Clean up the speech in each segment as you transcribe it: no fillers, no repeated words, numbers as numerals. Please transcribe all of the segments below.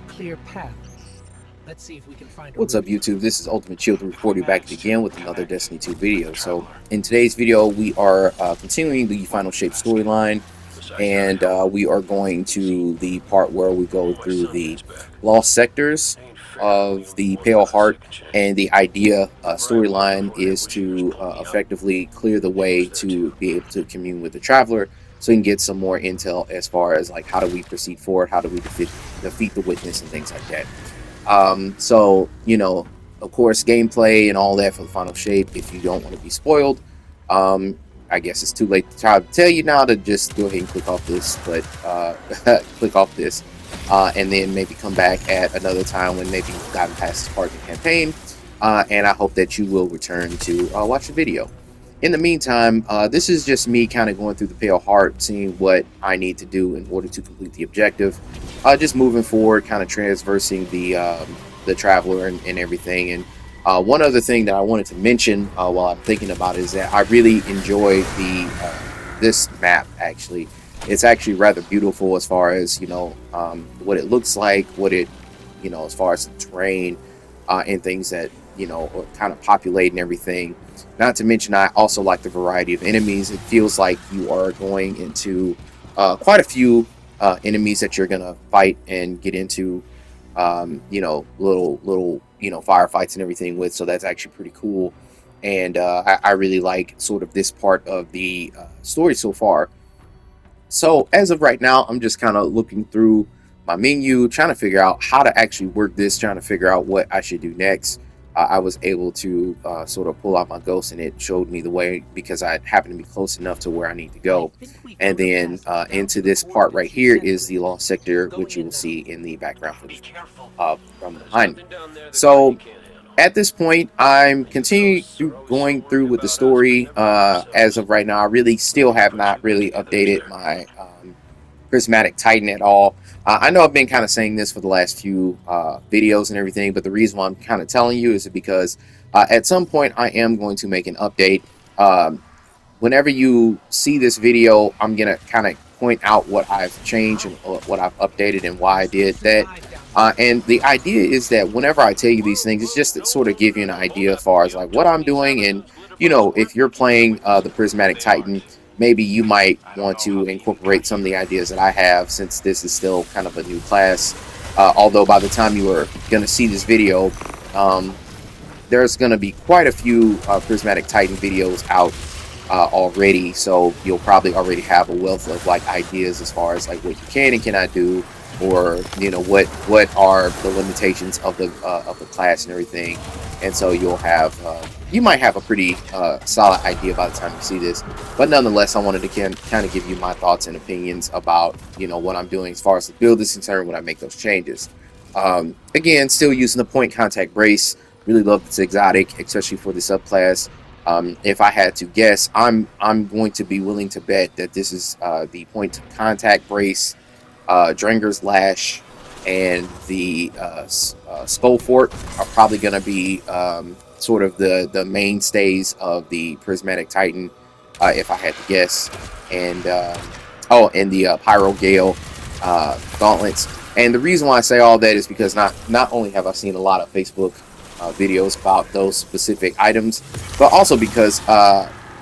clear path. Let's see if we can find a What's up, route. YouTube? This is Ultimate Shield reporting back again with another Destiny 2 video. So, in today's video, we are continuing the Final Shape storyline, and we are going to the part where we go through the lost sectors of the Pale Heart. And the idea storyline is to effectively clear the way to be able to commune with the Traveler, so we can get some more intel as far as like how do we proceed forward, how do we defeat the Witness, and things like that. So, of course, gameplay and all that for the Final Shape, if you don't want to be spoiled, um, I guess it's too late to try to tell you now to just go ahead and click off this, but click off this, and then maybe come back at another time when maybe you've gotten past this part of the campaign, and I hope that you will return to watch the video. In the meantime, this is just me kind of going through the Pale Heart, seeing what I need to do in order to complete the objective. Just moving forward, kind of transversing the Traveler and everything. And one other thing that I wanted to mention while I'm thinking about it is that I really enjoy the this map. Actually, it's actually rather beautiful as far as what it looks like, what it as far as the terrain and things that kind of populate and everything. Not to mention, I also like the variety of enemies. It feels like you are going into quite a few enemies that you're gonna fight and get into, little firefights and everything with. So that's actually pretty cool, and I really like sort of this part of the story so far. So as of right now, I'm just kind of looking through my menu, trying to figure out how to actually work this, trying to figure out what I should do next. I was able to sort of pull out my ghost, and it showed me the way because I happened to be close enough to where I need to go. And then into this part right here is the lost sector, which you will see in the background from behind me. So at this point, I'm continuing going through with the story. As of right now, I really still have not really updated my Prismatic Titan at all. I know I've been kind of saying this for the last few videos and everything, but the reason why I'm kind of telling you is because at some point I am going to make an update. Whenever you see this video, I'm going to kind of point out what I've changed and what I've updated and why I did that. And the idea is that whenever I tell you these things, it's just to sort of give you an idea as far as like what I'm doing. And, if you're playing the Prismatic Titan, maybe you might want to incorporate some of the ideas that I have, since this is still kind of a new class. Although by the time you are going to see this video, there's going to be quite a few Prismatic Titan videos out already, so you'll probably already have a wealth of like ideas as far as like what you can and cannot do, or what are the limitations of the class and everything. And so you might have a pretty solid idea by the time you see this. But nonetheless, I wanted to kind of give you my thoughts and opinions about what I'm doing as far as the build is concerned when I make those changes. Again, still using the point contact brace. Really love this exotic, especially for the subclass. If I had to guess, I'm going to be willing to bet that this is the point contact brace, Dranger's Lash, and the Skull Fort are probably going to be sort of the mainstays of the Prismatic Titan, if I had to guess. And and the Pyro Gale gauntlets. And the reason why I say all that is because not only have I seen a lot of Facebook videos about those specific items, but also because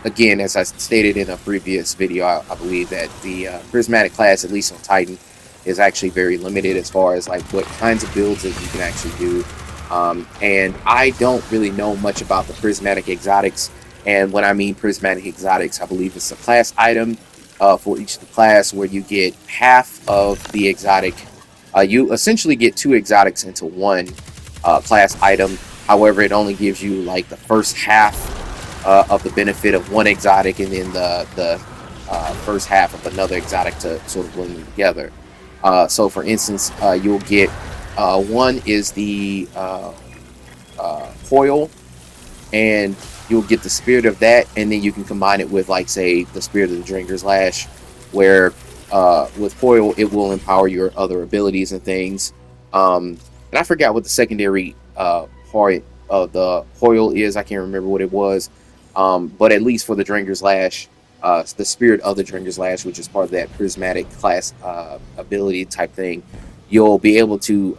again, as I stated in a previous video, I believe that the Prismatic class, at least on Titan, is actually very limited as far as like what kinds of builds that you can actually do. And I don't really know much about the Prismatic exotics. And when I mean Prismatic exotics, I believe it's a class item for each of the class where you get half of the exotic. You essentially get two exotics into one class item. However, it only gives you like the first half of the benefit of one exotic, and then the first half of another exotic to sort of blend them together. So, for instance, you'll get one is the Foil, and you'll get the Spirit of that, and then you can combine it with, like, say, the Spirit of the Drinker's Lash, where with Foil, it will empower your other abilities and things. And I forgot what the secondary part of the Foil is. I can't remember what it was. But at least for the Drinker's Lash, the Spirit of the Drinker's Lash, which is part of that Prismatic class ability type thing, you'll be able to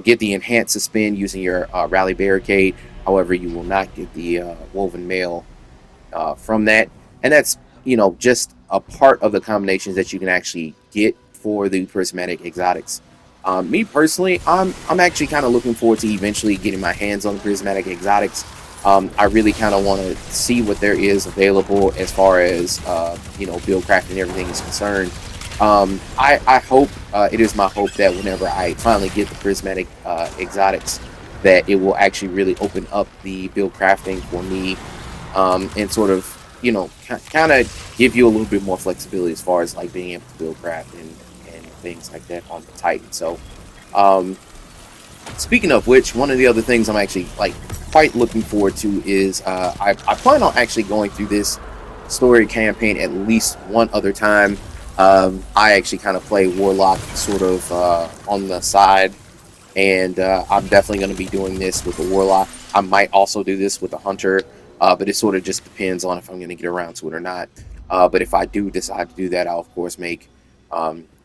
get the enhanced suspend using your rally barricade. However, you will not get the woven mail from that, and that's just a part of the combinations that you can actually get for the prismatic exotics. Me personally, I'm actually kind of looking forward to eventually getting my hands on the prismatic exotics. I really kind of want to see what there is available as far as build craft and everything is concerned. I hope it is my hope that whenever I finally get the prismatic exotics, that it will actually really open up the build crafting for me, and sort of kind of give you a little bit more flexibility as far as like being able to build craft and things like that on the Titan. So um, speaking of which, one of the other things I'm actually like quite looking forward to is I plan on actually going through this story campaign at least one other time. I actually kind of play Warlock sort of on the side, and I'm definitely going to be doing this with the Warlock. I might also do this with the Hunter, but it sort of just depends on if I'm going to get around to it or not. But if I do decide to do that, I'll of course make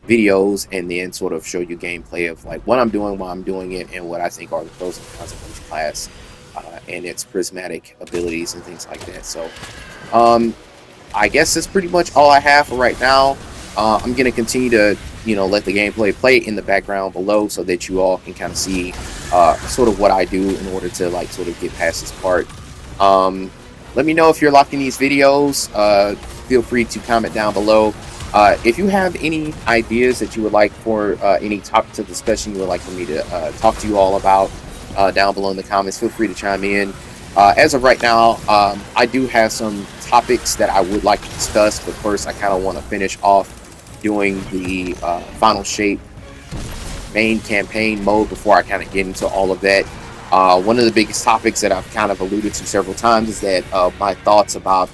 videos and then sort of show you gameplay of like what I'm doing, why I'm doing it, and what I think are the pros and cons of each class and its prismatic abilities and things like that. So um, I guess that's pretty much all I have for right now. I'm gonna continue to, let the gameplay play in the background below so that you all can kind of see sort of what I do in order to like sort of get past this part. Um, Let me know if you're liking these videos. Feel free to comment down below. If you have any ideas that you would like for any topics of discussion you would like for me to talk to you all about down below in the comments, feel free to chime in. As of right now, I do have some topics that I would like to discuss, but first I kind of want to finish off doing the final shape main campaign mode before I kind of get into all of that. One of the biggest topics that I've kind of alluded to several times is that my thoughts about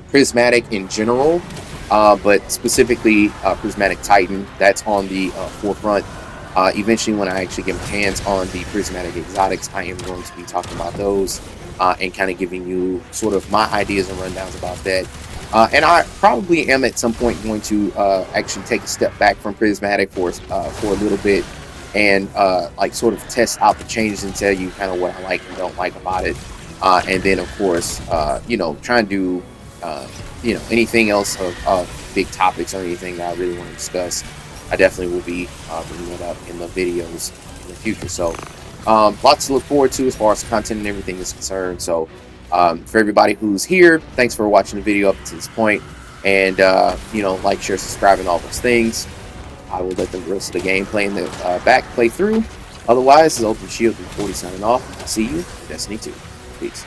Prismatic in general, but specifically Prismatic Titan, that's on the forefront. Eventually, when I actually get my hands on the Prismatic Exotics, I am going to be talking about those and kind of giving you sort of my ideas and rundowns about that. And I probably am at some point going to actually take a step back from Prismatic for a little bit and like sort of test out the changes and tell you kind of what I like and don't like about it. And then of course, try and do anything else of big topics or anything that I really want to discuss. I definitely will be bringing that up in the videos in the future. So lots to look forward to as far as content and everything is concerned. So for everybody who's here, thanks for watching the video up to this point. And, like, share, subscribe, and all those things. I will let the rest of the gameplay in the back play through. Otherwise, it's Open Shield 40 signing off. I'll see you in Destiny 2. Peace.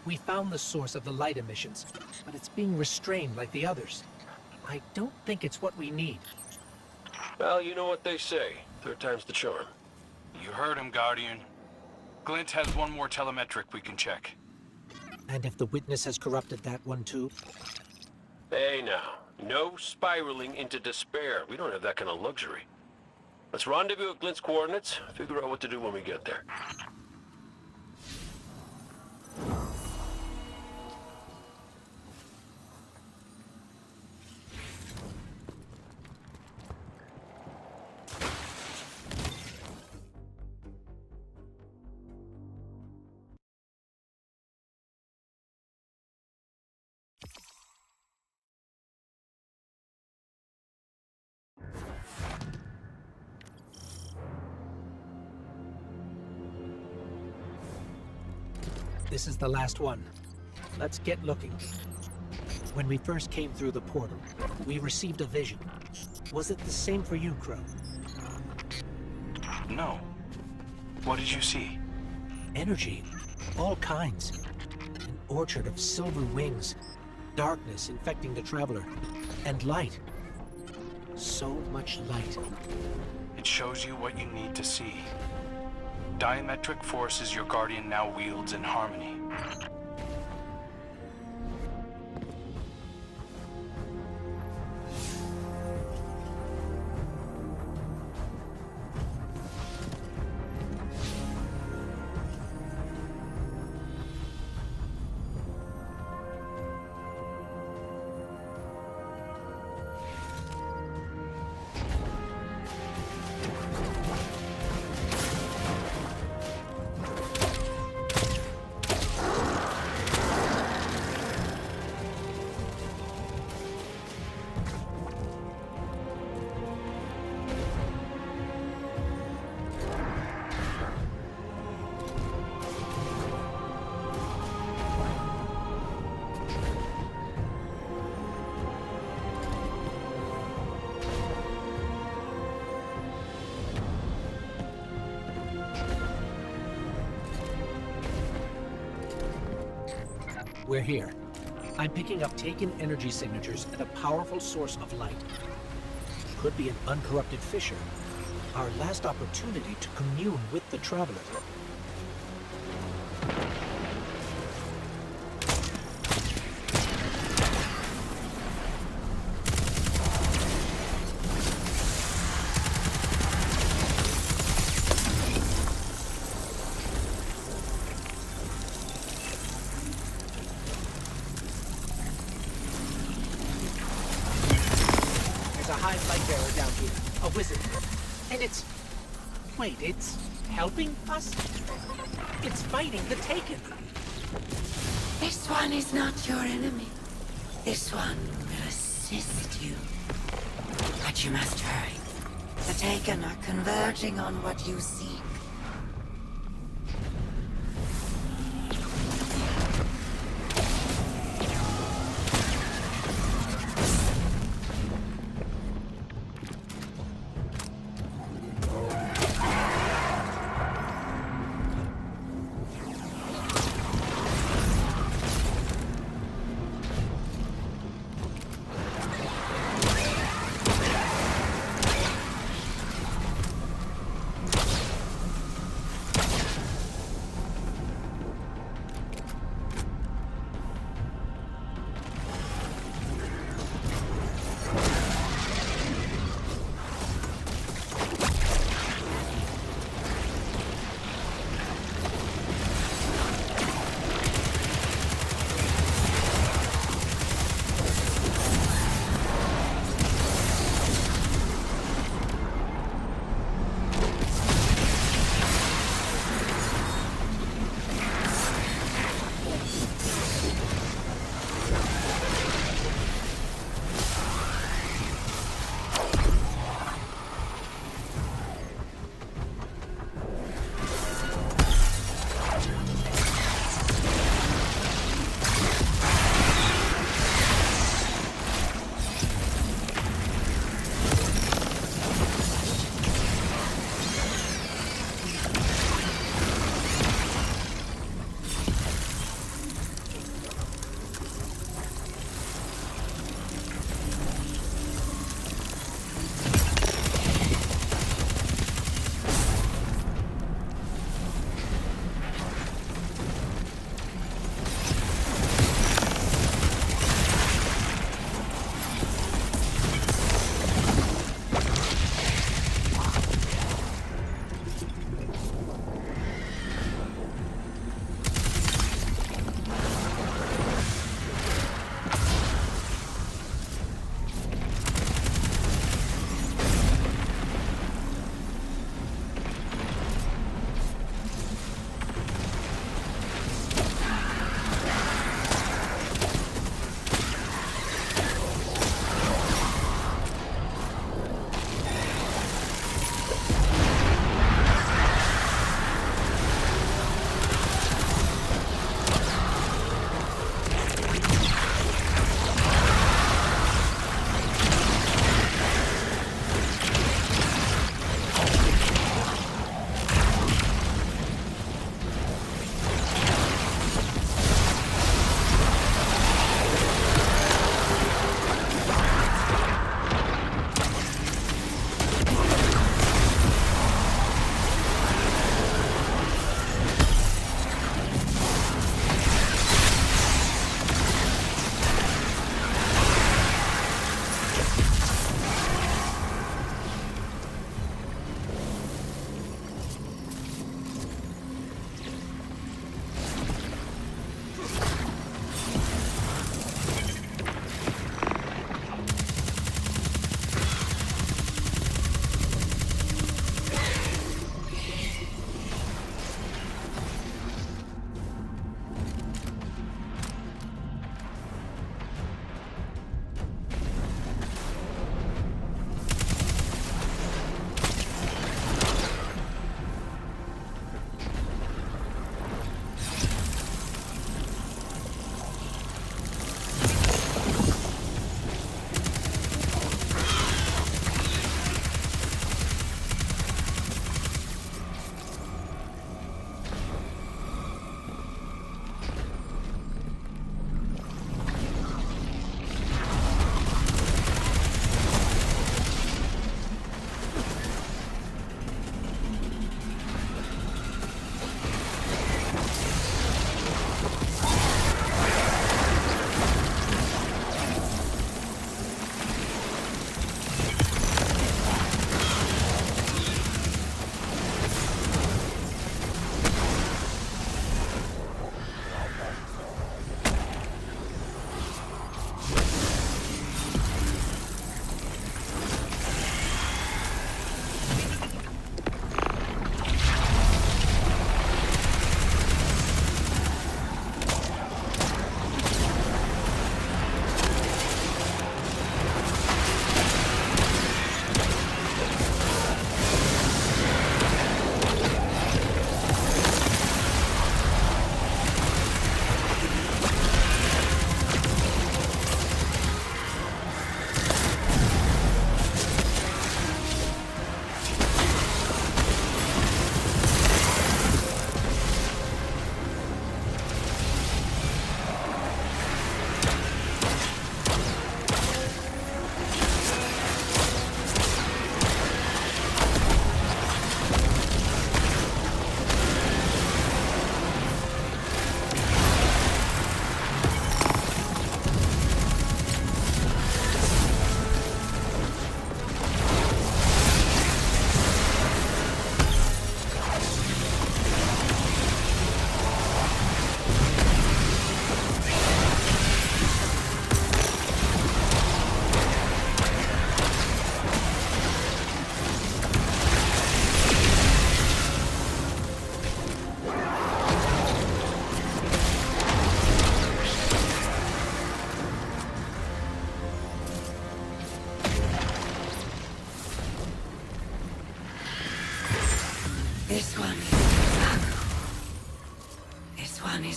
We found the source of the light emissions, but it's being restrained like the others. I don't think it's what we need. Well, you know what they say. Third time's the charm. You heard him, Guardian. Glint has one more telemetric we can check. And if the witness has corrupted that one too? Hey now, no spiraling into despair. We don't have that kind of luxury. Let's rendezvous at Glint's coordinates, figure out what to do when we get there. This is the last one. Let's get looking. When we first came through the portal, we received a vision. Was it the same for you, Crow? No. What did you see? Energy. All kinds. An orchard of silver wings. Darkness infecting the traveler. And light. So much light. It shows you what you need to see. Diametric forces your Guardian now wields in harmony. We're here. I'm picking up taken energy signatures and a powerful source of light. Could be an uncorrupted fissure. Our last opportunity to commune with the Traveler. Light bearer down here, a wizard, and it's... Wait, it's helping us? It's fighting the Taken. This one is not your enemy. This one will assist you. But you must hurry. The Taken are converging on what you seek.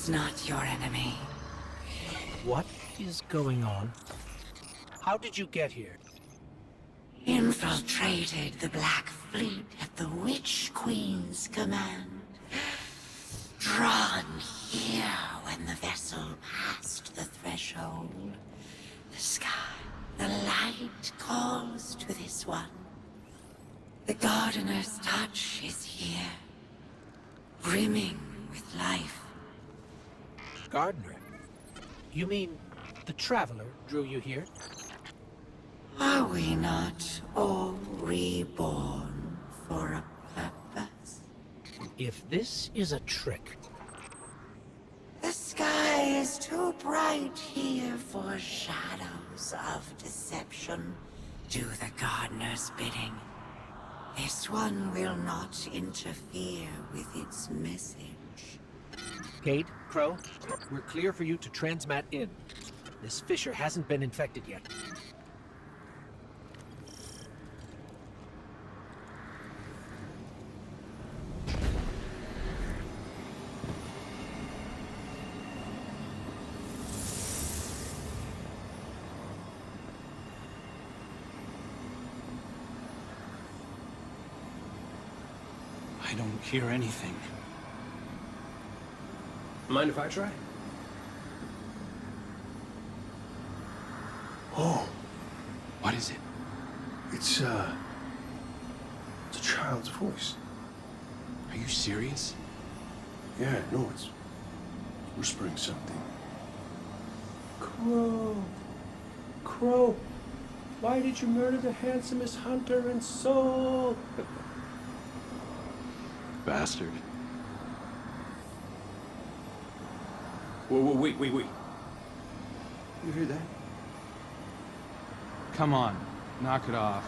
is not your enemy. What is going on? How did you get here? Infiltrated the Black Fleet at the Witch Queen's command. Drawn here when the vessel passed the threshold. The sky, the light calls to this one. The Gardener's touch is here, brimming with life. Gardener? You mean the Traveler drew you here? Are we not all reborn for a purpose? If this is a trick, The sky is too bright here for shadows of deception. Do the Gardener's bidding. This one will not interfere with its message. Cade, Crow, we're clear for you to transmat in. This fissure hasn't been infected yet. I don't hear anything. Mind if I try? Oh, What is it? it's a child's voice. Are you serious? Yeah, no, it's whispering something. Crow, Crow, why did you murder the handsomest hunter in Seoul? Bastard. Whoa, wait. You hear that? Come on, knock it off.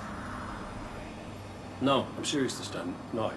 No, I'm serious this time. No,